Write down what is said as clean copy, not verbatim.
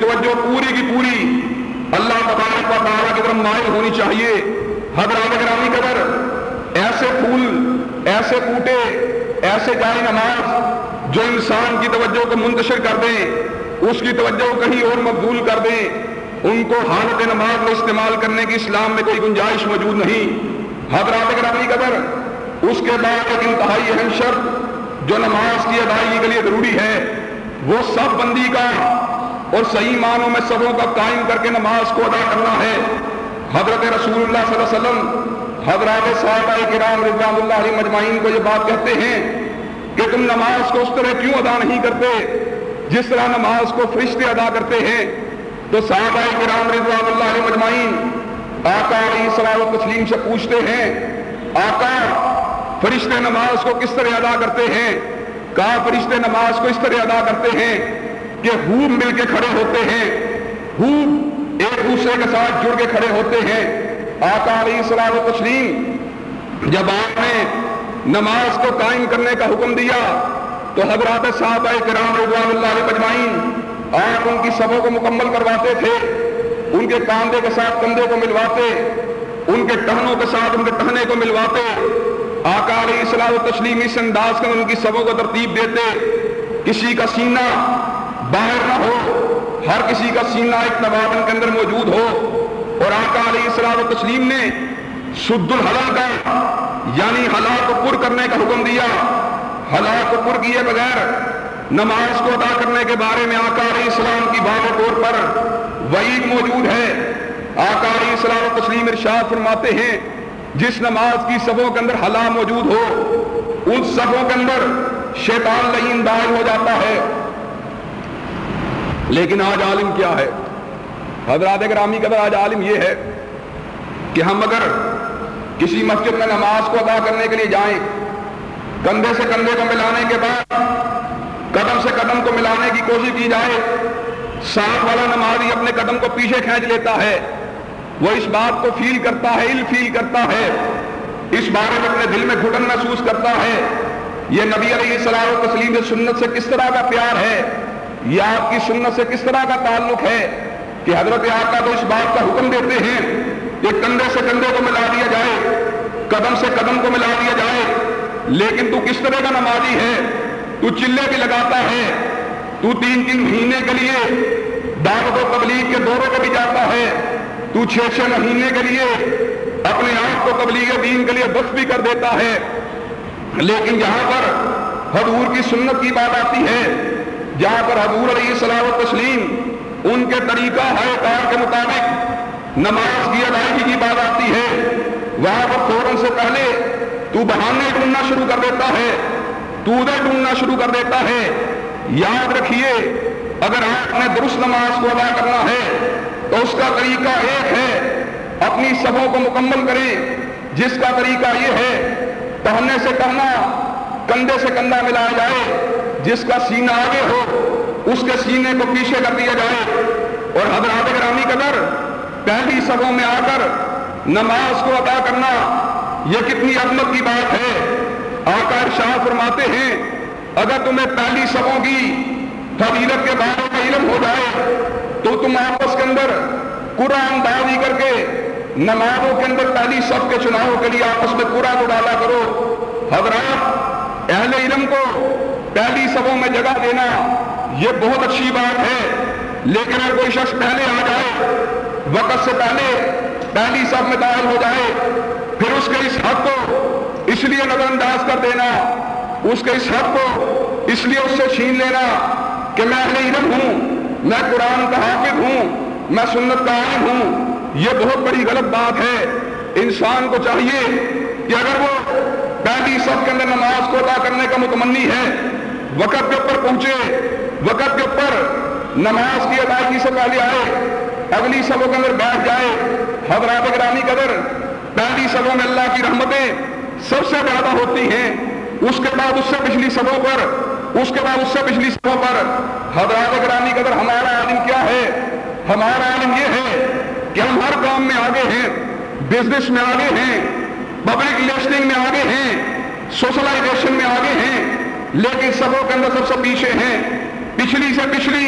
توجہ پوری کی پوری اللہ تبارک و تعالیٰ کی طرف مائل ہونی چاہیے۔ حضرات گرامی قدر، ایسے پھول، ایسے بوٹے، ایسے جائے نماز جو انسان کی توجہ کو منتشر کر دیں، اس کی توجہ کو کہیں اور مبذول کر دیں، ان کو حالت نماز میں استعمال کرنے کی اسلام میں کوئی گنجائش موجود نہیں۔ حضرات گرامی قدر، اس کے بعد ایک انتہائی اہم شرط جو نماز کی ادائیگی کے لیے ضروری ہے، وہ صف بندی کا اور صحیح معنوں میں صفوں کا قائم کر کے نماز کو ادا کرنا ہے۔ حضرت رسول اللہ صلی اللہ علیہ وسلم حضرات صحابہ کرام رضوان اللہ علیہم اجمعین کو یہ بات کہتے ہیں کہ تم نماز کو اس طرح کیوں ادا نہیں کرتے جس طرح نماز کو فرشتے ادا کرتے ہیں؟ تو صحابہ کرام رضوان اللہ علیہم اجمعین آقا علیہ الصلوۃ والتسلیم سے پوچھتے ہیں، آقا فرشتے نماز کو کس طرح ادا کرتے ہیں؟ کہا فرشتے نماز کو اس طرح ادا کرتے ہیں کہ خوب مل کے کھڑے ہوتے ہیں، خوب ایک دوسرے کے ساتھ جڑ کے کھڑے ہوتے ہیں۔ آقا علیہ الصلوۃ والتسلیم جب آپ نے نماز کو قائم کرنے کا حکم دیا تو حضرات صحابہ کرام رضوان اللہ علیہم اجمعین آپ ان کی صفوں کو مکمل کرواتے تھے، ان کے کاندھے کے ساتھ کندھے کو ملواتے، ان کے ٹہنوں کے ساتھ ان کے ٹہنے کو ملواتے۔ آقا علیہ الصلوۃ والتسلیم اس انداز میں ان کی صفوں کو ترتیب دیتے، کسی کا سینہ باہر نہ ہو، ہر کسی کا سینہ ایک توازن کے اندر موجود ہو۔ اور آقا علیہ الصلوۃ والتسلیم نے سد الحلق کا یعنی حلق کو پر کرنے کا حکم دیا۔ حلق کو پر کیے بغیر نماز کو ادا کرنے کے بارے میں آقا علیہ السلام کی باب طور پر وعید موجود ہے۔ آقا علیہ السلام و تسلیم ارشاد فرماتے ہیں، جس نماز کی صفوں کے اندر حلا موجود ہو ان صفوں کے اندر شیطان لعین داخل ہو جاتا ہے۔ لیکن آج عالم کیا ہے حضرات گرامی قدر؟ آج عالم یہ ہے کہ ہم اگر کسی مسجد میں نماز کو ادا کرنے کے لیے جائیں، کندھے سے کندھے کو ملانے کے بعد قدم سے قدم کو ملانے کی کوشش کی جائے، ساتھ والا نمازی اپنے قدم کو پیچھے کھینچ لیتا ہے، وہ اس بات کو فیل کرتا ہے، فیل کرتا ہے، اس بارے میں اپنے دل میں گھٹن محسوس کرتا ہے۔ یہ نبی علیہ الصلوۃ والتسلیم کی سنت سے کس طرح کا پیار ہے، یہ آپ کی سنت سے کس طرح کا تعلق ہے کہ حضرت آقا تو اس بات کا حکم دیتے ہیں کہ کندھے سے کندھے کو ملا دیا جائے، قدم سے قدم کو ملا دیا جائے، لیکن تو کس طرح کا نمازی ہے؟ تو چلے بھی لگاتا ہے، تو 3 مہینے کے لیے دعوت و تبلیغ کے دوروں پہ بھی جاتا ہے، تو 6 مہینے کے لیے اپنے آپ کو تبلیغ دین کے لیے وقف بھی کر دیتا ہے، لیکن جہاں پر حضور کی سنت کی بات آتی ہے، جہاں پر حضور علیہ الصلوۃ والتسلیم ان کے طریقہ ہے کار کے مطابق نماز کی ادائیگی کی بات آتی ہے، وہاں پر فوراً سے پہلے تو بہانے ڈھونڈنا شروع کر دیتا ہے، تو ادھر ڈھونڈنا شروع کر دیتا ہے۔ یاد رکھیے، اگر آپ نے درست نماز کو ادا کرنا ہے تو اس کا طریقہ ایک ہے، اپنی صفوں کو مکمل کریں، جس کا طریقہ یہ ہے ٹہنے سے ٹہنا، کندھے سے کندھا ملایا جائے، جس کا سینہ آگے ہو اس کے سینے کو پیچھے کر دیا جائے۔ اور حضرات گرامی قدر، پہلی صفوں میں آ کر نماز کو ادا کرنا یہ کتنی عظمت کی بات ہے۔ آقا ارشاد فرماتے ہیں، اگر تمہیں پہلی صفوں کی فضیلت کے بارے میں علم ہو جائے تو تم آپس کے اندر قرآن دازی کر کے نمازوں کے اندر پہلی صف کے چناؤ کے لیے آپس میں قرآن ڈالا کرو۔ حضرات، اہل علم کو پہلی صفوں میں جگہ دینا یہ بہت اچھی بات ہے، لیکن اگر کوئی شخص پہلے آ جائے، وقت سے پہلے پہلی صف میں داخل ہو جائے، پھر اس کے اس حق کو اس لیے نظر انداز کر دینا، اس کے اس حق کو اس لیے اس سے چھین لینا کہ میں اہل علم ہوں، میں قرآن کا حافظ ہوں، میں سنت کا عالم ہوں، یہ بہت بڑی غلط بات ہے۔ انسان کو چاہیے کہ اگر وہ پہلی صف کے اندر نماز کو ادا کرنے کا متمنی ہے، وقت کے اوپر پہنچے، وقت کے اوپر نماز کی ادائیگی سے پہلے آئے، اگلی صفوں کے اندر بیٹھ جائے۔ حضرات گرامی قدر، پہلی صفوں میں اللہ کی رحمتیں سب سے زیادہ ہوتی ہیں، اس کے بعد اس سے پچھلی صفوں پر، اس کے بعد اس سے پچھلی صفوں پر۔ حضرات گرامی قدر، ہمارا عالم کیا ہے؟ ہمارا عالم یہ ہے کہ ہم ہر کام میں آگے ہیں، بزنس میں آگے ہیں، پبلک ریلیشننگ میں آگے ہیں، سوشلائزیشن میں آگے ہیں، لیکن صفوں کے اندر سب سے پیچھے ہیں۔ پچھلی سے پچھلی